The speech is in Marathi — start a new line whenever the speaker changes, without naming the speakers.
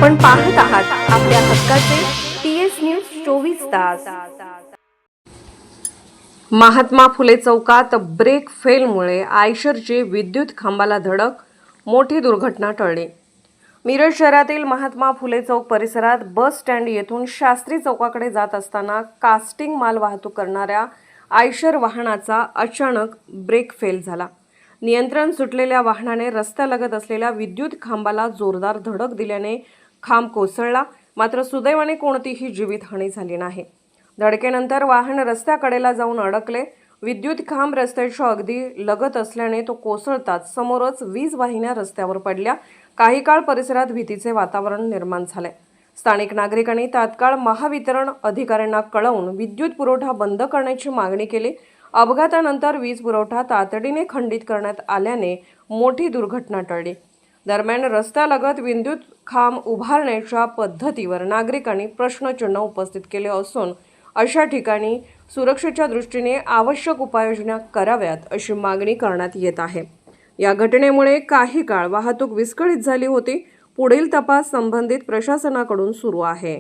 आपण पाहत आहात आपल्या हक्काचे TS न्यूज 24 तास। महात्मा फुले चौकात ब्रेक फेलमुळे आयशरची विद्युत खांबाला धडक, मोठी दुर्घटना टळली। मिरज शहरातील महात्मा फुले चौक परिसरात बस स्टँड येथून शास्त्री चौकाकडे जात असताना कास्टिंग माल वाहतूक करणाऱ्या आयशर वाहनाचा अचानक ब्रेक फेल झाला। नियंत्रण सुटलेल्या वाहनाने रस्त्यालगत असलेल्या विद्युत खांबाला जोरदार धडक दिल्याने खांब कोसळला, मात्र सुदैवाने कोणतीही जीवितहानी झाली नाही। धडकेनंतर वाहन रस्त्याकडेला जाऊन अडकले। विद्युत खांब रस्त्याच्या अगदी लगत असल्याने तो कोसळताच समोरच वीज वाहिन्या रस्त्यावर पडल्या। काही काळ परिसरात भीतीचे वातावरण निर्माण झाले। स्थानिक नागरिकांनी तात्काळ महावितरण अधिकाऱ्यांना कळवून विद्युत पुरवठा बंद करण्याची मागणी केली। अपघातानंतर वीज पुरवठा तातडीने खंडित करण्यात आल्याने मोठी दुर्घटना टळली। दरम्यान रस्त्यालगत विद्युत खांब उभारण्याच्या पद्धतीवर नागरिकांनी प्रश्नचिन्ह उपस्थित केले असून अशा ठिकाणी सुरक्षेच्या दृष्टीने आवश्यक उपाययोजना कराव्यात अशी मागणी करण्यात येत आहे। या घटनेमुळे काही काळ वाहतूक विस्कळीत झाली होती। पुढील तपास संबंधित प्रशासनाकडून सुरू आहे।